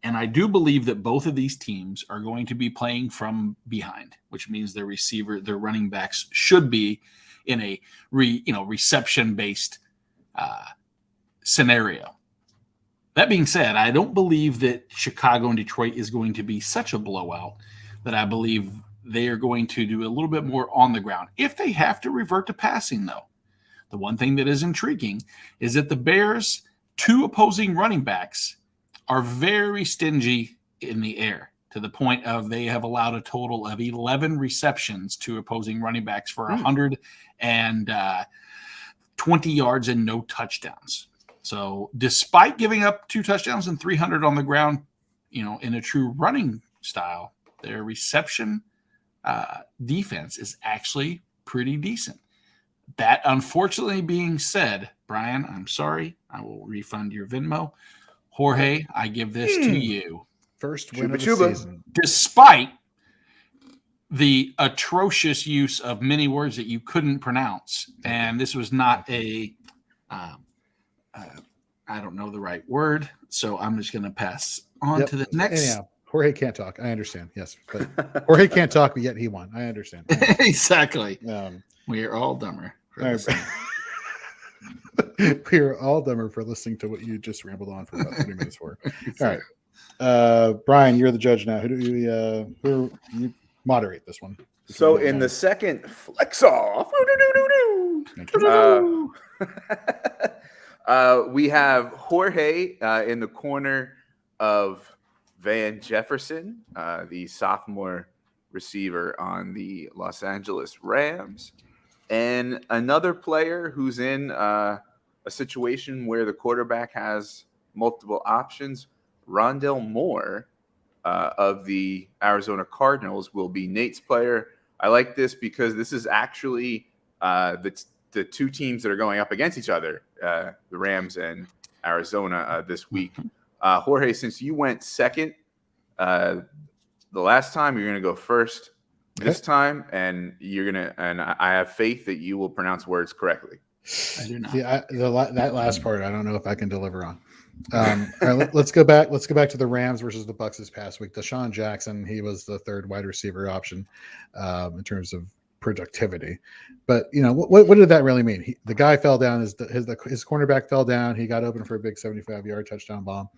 And I do believe that both of these teams are going to be playing from behind, which means their running backs should be in a reception-based scenario. That being said, I don't believe that Chicago and Detroit is going to be such a blowout that I believe they are going to do a little bit more on the ground. If they have to revert to passing, though, the one thing that is intriguing is that the Bears' 2 opposing running backs are very stingy in the air to the point of they have allowed a total of 11 receptions to opposing running backs for 120 yards and no touchdowns. So despite giving up 2 touchdowns and 300 on the ground, in a true running style, their reception defense is actually pretty decent. That unfortunately being said, Brian, I'm sorry. I will refund your Venmo. Jorge, I give this to you. First win of the season. Despite the atrocious use of many words that you couldn't pronounce. And this was not I don't know the right word, so I'm just going to pass on to the next. Anyhow, Jorge can't talk. I understand. Yes. But Jorge can't talk, but yet he won. I understand. Exactly. We are all dumber. We are all dumber for listening to what you just rambled on for about 30 minutes for. All right. Brian, you're the judge now. Who moderate this one. So in the second flex off, we have Jorge in the corner of Van Jefferson, the sophomore receiver on the Los Angeles Rams, and another player who's in a situation where the quarterback has multiple options. Rondell Moore of the Arizona Cardinals will be Nate's player. I like this because this is actually the two teams that are going up against each other, the Rams and Arizona this week. Jorge, since you went second the last time, you're going to go first this time, and I have faith that you will pronounce words correctly. I do not. Yeah, that last part, I don't know if I can deliver on. All right, let's go back. Let's go back to the Rams versus the Bucs this past week. Deshawn Jackson, he was the third wide receiver option in terms of productivity. But what did that really mean? The guy fell down. His cornerback fell down. He got open for a big 75-yard touchdown bomb.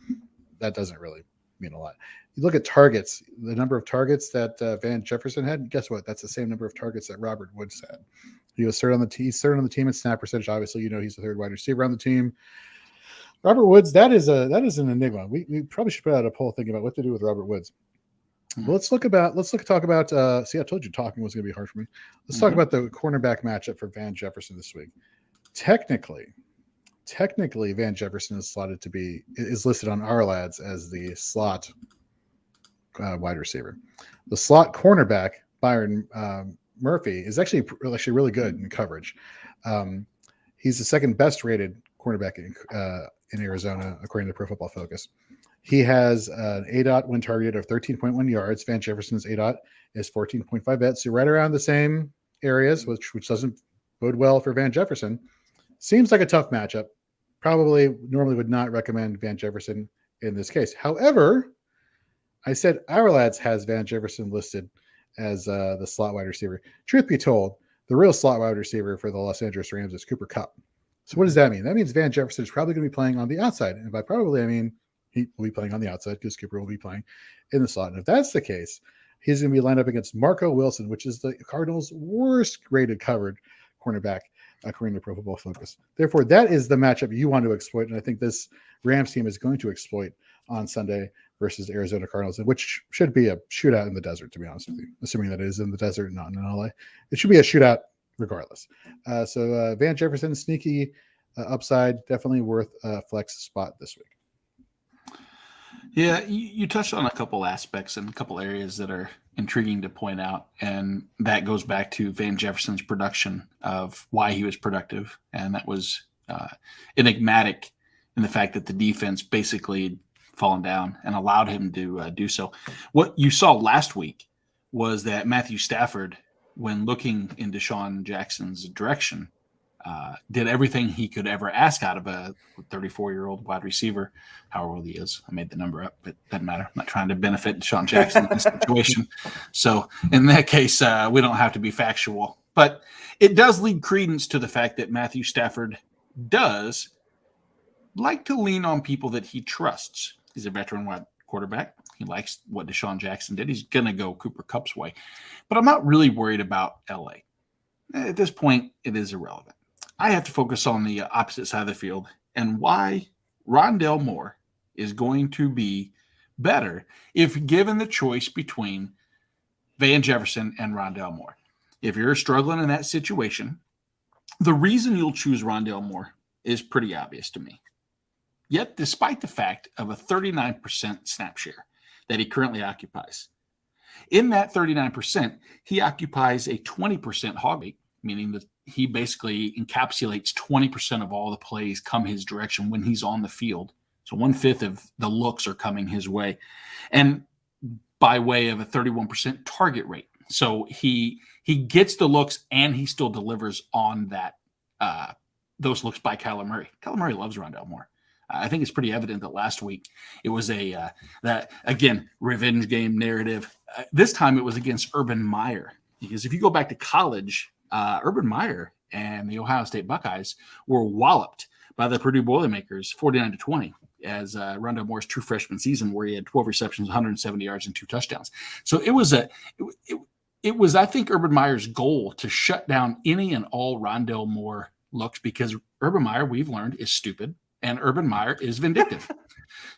That doesn't really mean a lot. You look at targets, the number of targets that Van Jefferson had. Guess what? That's the same number of targets that Robert Woods had. He was third on the team in snap percentage. Obviously, he's the third wide receiver on the team. Robert Woods, that is an enigma. We probably should put out a poll thinking about what to do with Robert Woods. Well, talk about. See, I told you talking was going to be hard for me. Let's talk about the cornerback matchup for Van Jefferson this week. Technically, Van Jefferson is listed on our lads as the slot wide receiver. The slot cornerback Byron Murphy is actually really good in coverage. He's the second best rated cornerback in Arizona, according to Pro Football Focus. He has an ADOT when targeted of 13.1 yards. Van Jefferson's ADOT is 14.5 bets. So right around the same areas, which doesn't bode well for Van Jefferson. Seems like a tough matchup. Probably normally would not recommend Van Jefferson in this case. However, I said our lads has Van Jefferson listed as the slot wide receiver. Truth be told, the real slot wide receiver for the Los Angeles Rams is Cooper Kupp. So what does that mean? That means Van Jefferson is probably going to be playing on the outside. And by probably, I mean he will be playing on the outside because Cooper will be playing in the slot. And if that's the case, he's going to be lined up against Marco Wilson, which is the Cardinals' worst graded covered cornerback, according to Pro Football Focus. Therefore, that is the matchup you want to exploit. And I think this Rams team is going to exploit on Sunday versus Arizona Cardinals, which should be a shootout in the desert, to be honest with you, assuming that it is in the desert, not in LA. It should be a shootout regardless. So Van Jefferson, sneaky upside, definitely worth a flex spot this week. Yeah, you touched on a couple aspects and a couple areas that are intriguing to point out, and that goes back to Van Jefferson's production of why he was productive, and that was enigmatic in the fact that the defense basically fallen down and allowed him to do so. What you saw last week was that Matthew Stafford, when looking in Deshawn Jackson's direction, did everything he could ever ask out of a 34-year-old wide receiver, however old he is. I made the number up, but it doesn't matter. I'm not trying to benefit Deshawn Jackson in this situation. So in that case, we don't have to be factual. But it does lead credence to the fact that Matthew Stafford does like to lean on people that he trusts. He's a veteran wide quarterback. He likes what Deshawn Jackson did. He's going to go Cooper Kupp's way. But I'm not really worried about LA. At this point, it is irrelevant. I have to focus on the opposite side of the field and why Rondell Moore is going to be better if given the choice between Van Jefferson and Rondell Moore. If you're struggling in that situation, the reason you'll choose Rondell Moore is pretty obvious to me. Yet, despite the fact of a 39% snap share that he currently occupies, in that 39%, he occupies a 20% hog rate, meaning that he basically encapsulates 20% of all the plays come his direction when he's on the field. So 1/5 of the looks are coming his way, and by way of a 31% target rate. So he gets the looks and he still delivers on that those looks by Kyler Murray. Kyler Murray loves Rondell Moore. I think it's pretty evident that last week it was that again revenge game narrative. This time it was against Urban Meyer, because if you go back to college, Urban Meyer and the Ohio State Buckeyes were walloped by the Purdue Boilermakers 49-20 as Rondell Moore's true freshman season, where he had 12 receptions, 170 yards, and 2 touchdowns. So it was it was, I think, Urban Meyer's goal to shut down any and all Rondale Moore looks, because Urban Meyer, we've learned, is stupid, and Urban Meyer is vindictive.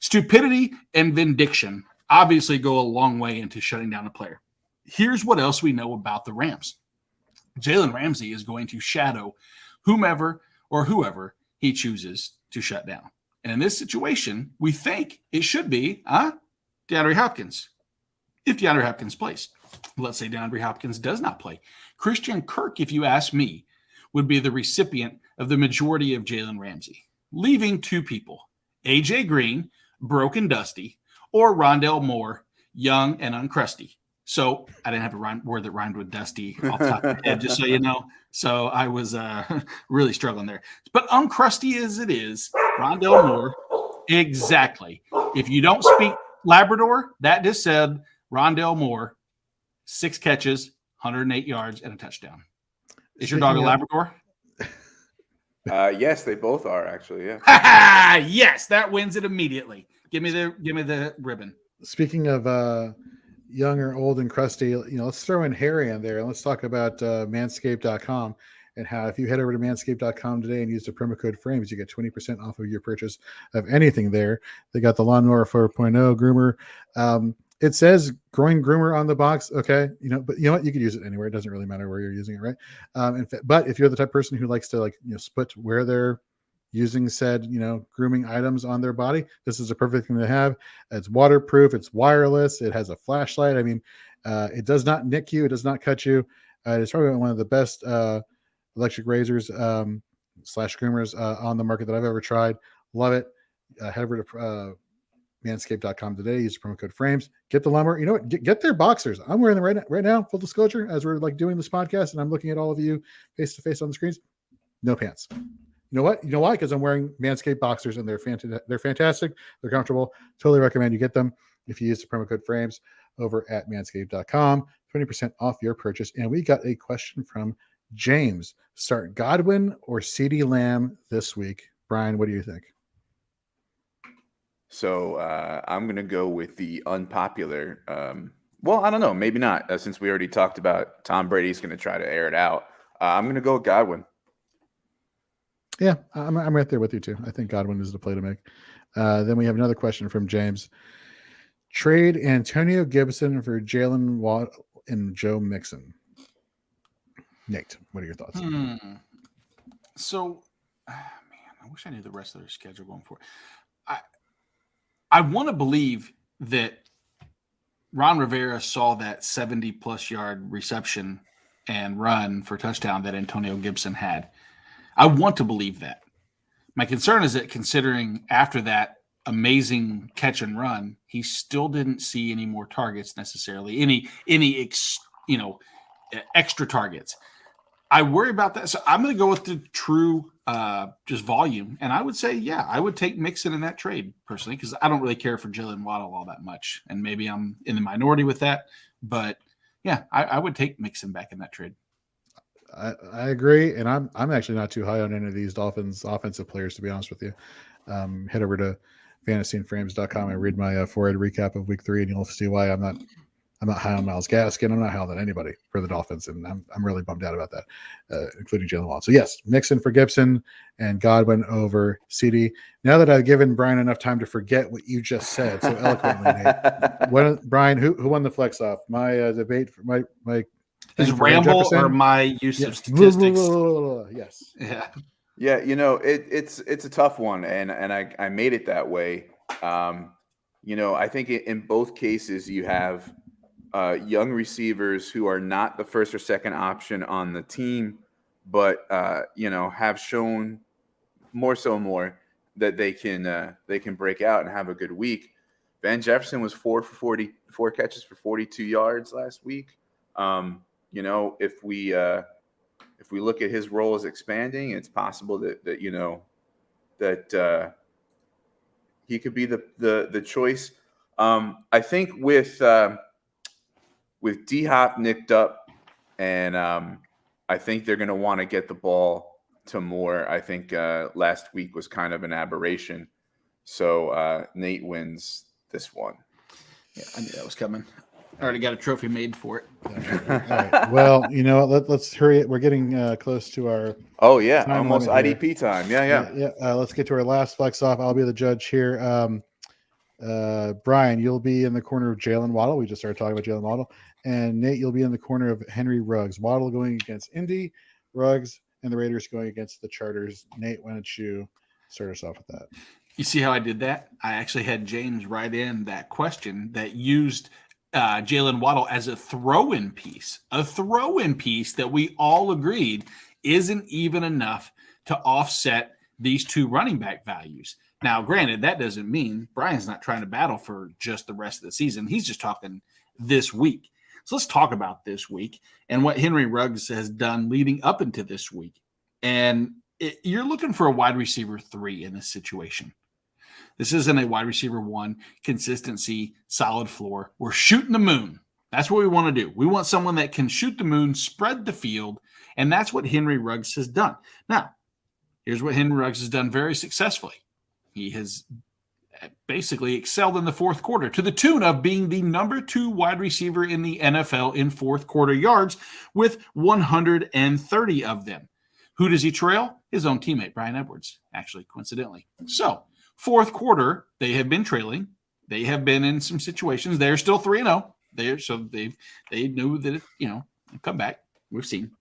Stupidity and vindication obviously go a long way into shutting down a player. Here's what else we know about the Rams. Jalen Ramsey is going to shadow whomever or whoever he chooses to shut down. And in this situation, we think it should be DeAndre Hopkins. If DeAndre Hopkins plays, let's say DeAndre Hopkins does not play. Christian Kirk, if you ask me, would be the recipient of the majority of Jalen Ramsey, leaving two people, A.J. Green, broken dusty, or Rondale Moore, young and uncrusty. So I didn't have a word that rhymed with dusty off the top of my head, just so you know. So I was really struggling there. But uncrusty as it is, Rondale Moore, exactly. If you don't speak Labrador, that just said Rondale Moore, 6 catches, 108 yards, and a touchdown. Is your dog a Labrador? Yes, they both are actually. Yeah. Yes, that wins it immediately. Give me the ribbon. Speaking of young or old and crusty, let's throw in Harry in there, and let's talk about manscaped.com, and how if you head over to manscaped.com today and use the promo code FRAMES, you get 20% off of your purchase of anything there. They got the Lawnmower 4.0 groomer. It says groin groomer on the box. Okay. But you know what? You could use it anywhere. It doesn't really matter where you're using it. Right. But if you're the type of person who likes to split where they're using said, grooming items on their body, this is a perfect thing to have. It's waterproof. It's wireless. It has a flashlight. I mean, it does not nick you. It does not cut you. It's probably one of the best electric razors / groomers on the market that I've ever tried. Love it. Head over to manscaped.com today. Use the promo code FRAMES. Get the lawnmower. You know what? Get their boxers. I'm wearing them right now. Full disclosure, as we're doing this podcast, and I'm looking at all of you face to face on the screens. No pants. You know what? You know why? Because I'm wearing Manscaped boxers, and they're fantastic. They're comfortable. Totally recommend you get them if you use the promo code FRAMES over at manscaped.com. 20% off your purchase. And we got a question from James. Start Godwin or CeeDee Lamb this week? Brian, what do you think? So I'm going to go with the unpopular. Well, I don't know. Maybe not. Since we already talked about Tom Brady's going to try to air it out. I'm going to go with Godwin. Yeah, I'm right there with you too. I think Godwin is the play to make. Then we have another question from James. Trade Antonio Gibson for Jalen Watt and Joe Mixon. Nate, what are your thoughts? So, man, I wish I knew the rest of their schedule going forward. I want to believe that Ron Rivera saw that 70-plus yard reception and run for touchdown that Antonio Gibson had. I want to believe that. My concern is that considering after that amazing catch and run, he still didn't see any more targets necessarily, any extra targets. I worry about that. So I'm going to go with the true just volume. And I would say, yeah, I would take Mixon in that trade personally, because I don't really care for Jalen Waddle all that much. And maybe I'm in the minority with that. But yeah, I would take Mixon back in that trade. I agree. And I'm actually not too high on any of these Dolphins offensive players, to be honest with you. Head over to fantasyandframes.com and read my forehead recap of week 3, and you'll see why I'm not high on Myles Gaskin. I'm not high on anybody for the Dolphins, and I'm really bummed out about that, including Jalen Waddle. So yes, Mixon for Gibson and Godwin over CD. Now that I've given Brian enough time to forget what you just said so eloquently, Nate, Brian, who won the flex off? My debate for my his ramble Jefferson? Or my use of statistics? Yes. Yeah. Yeah, it's a tough one, and I made it that way. I think in both cases you have young receivers who are not the first or second option on the team, but have shown more that they can break out and have a good week. Van Jefferson was 4 catches for 42 yards last week. If we look at his role as expanding, it's possible that he could be the choice. I think with D-Hop nicked up, and I think they're going to want to get the ball to Moore. I think last week was kind of an aberration. So Nate wins this one. Yeah, I knew that was coming. I already got a trophy made for it. All right. Well, you know what? Let's hurry it. We're getting close to our almost limit IDP time. Yeah. Let's get to our last flex off. I'll be the judge here. Brian, you'll be in the corner of Jalen Waddle. We just started talking about Jalen Waddle. And Nate, you'll be in the corner of Henry Ruggs. Waddle going against Indy, Ruggs, and the Raiders going against the Chargers. Nate, why don't you start us off with that? You see how I did that? I actually had James write in that question that used Jalen Waddle as a throw-in piece that we all agreed isn't even enough to offset these two running back values. Now, granted, that doesn't mean Brian's not trying to battle for just the rest of the season. He's just talking this week. So let's talk about this week and what Henry Ruggs has done leading up into this week. And you're looking for a wide receiver 3 in this situation. This isn't a wide receiver 1, consistency, solid floor. We're shooting the moon. That's what we want to do. We want someone that can shoot the moon, spread the field, and that's what Henry Ruggs has done. Now, here's what Henry Ruggs has done very successfully. He has basically excelled in the fourth quarter to the tune of being the number 2 wide receiver in the NFL in fourth quarter yards with 130 of them. Who does he trail? His own teammate, Bryan Edwards, actually, coincidentally. So, fourth quarter, they have been trailing. They have been in some situations. They're still 3-0. They knew that come back. We've seen.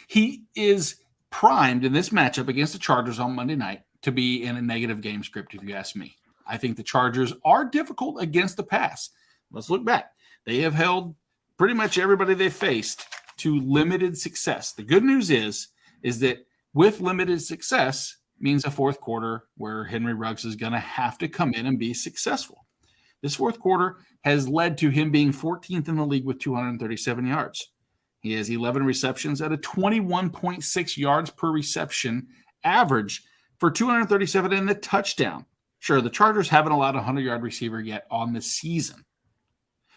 He is primed in this matchup against the Chargers on Monday night to be in a negative game script, if you ask me. I think the Chargers are difficult against the pass. Let's look back. They have held pretty much everybody they faced to limited success. The good news is that with limited success means a fourth quarter where Henry Ruggs is going to have to come in and be successful. This fourth quarter has led to him being 14th in the league with 237 yards. He has 11 receptions at a 21.6 yards per reception average for 237 and a touchdown. Sure, the Chargers haven't allowed a 100-yard receiver yet on the season,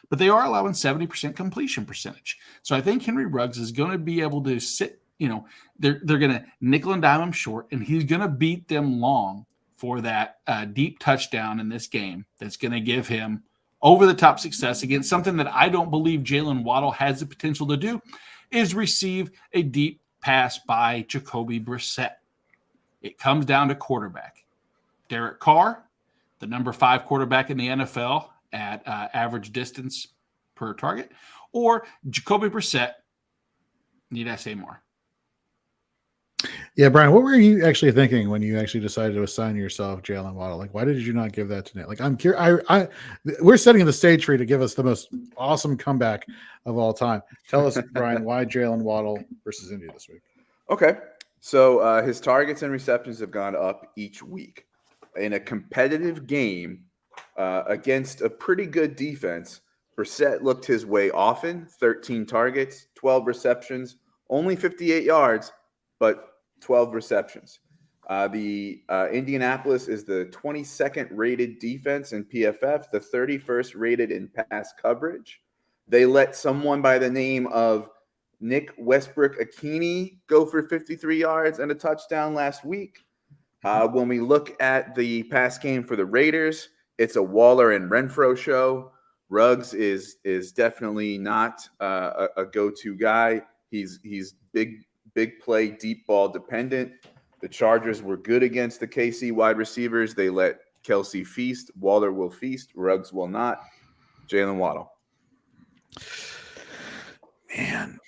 but they are allowing 70% completion percentage. So I think Henry Ruggs is going to be able to sit, they're going to nickel and dime him short, and he's going to beat them long for that deep touchdown in this game that's going to give him over-the-top success against something that I don't believe Jalen Waddle has the potential to do, is receive a deep pass by Jacoby Brissett. It comes down to quarterback. Derek Carr, the number 5 quarterback in the NFL at average distance per target, or Jacoby Brissett. Need I say more? Yeah, Brian, what were you actually thinking when you actually decided to assign yourself Jalen Waddle? Like, why did you not give that to Nate? Like, I'm curious. We're setting the stage for you to give us the most awesome comeback of all time. Tell us, Brian, why Jalen Waddle versus Indy this week? Okay. So his targets and receptions have gone up each week. In a competitive game against a pretty good defense, Brissett looked his way often, 13 targets, 12 receptions, only 58 yards, but 12 receptions. The Indianapolis is the 22nd rated defense in PFF, the 31st rated in pass coverage. They let someone by the name of Nick Westbrook Akini go for 53 yards and a touchdown last week. When we look at the pass game for the Raiders, it's a Waller and Renfro show. Ruggs is definitely not a go-to guy. He's big play, deep ball dependent. The Chargers were good against the KC wide receivers. They let Kelsey feast. Waller will feast. Ruggs will not. Jalen Waddle. Man.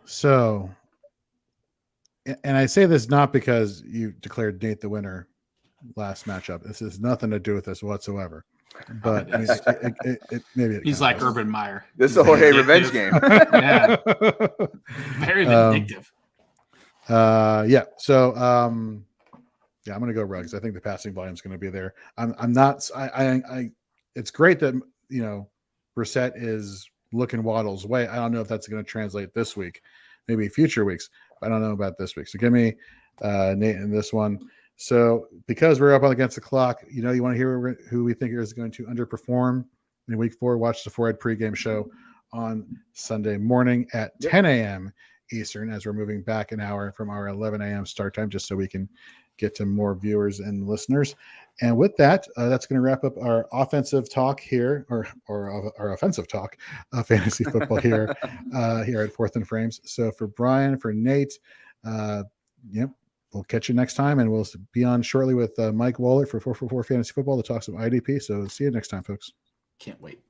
So, and I say this not because you declared Nate the winner last matchup. This has nothing to do with this whatsoever. But I mean, maybe he's like Urban Meyer. This is a Jorge revenge game. Yeah, very vindictive. Yeah. So, yeah, I'm going to go Ruggs. I think the passing volume is going to be there. I'm not. It's great that Brissett is looking Waddle's way. I don't know if that's going to translate this week, maybe future weeks. I don't know about this week. So give me Nate in this one. So because we're up against the clock, you want to hear who we think is going to underperform in week 4. Watch the 4-Ed pregame show on Sunday morning at 10 a.m. Eastern as we're moving back an hour from our 11 a.m. start time, just so we can get to more viewers and listeners. And with that, that's going to wrap up our offensive talk here, or our offensive talk, fantasy football here at Fourth and Frames. So for Brian, for Nate, yep, we'll catch you next time, and we'll be on shortly with Mike Waller for 444 Fantasy Football to talk some IDP. So see you next time, folks. Can't wait.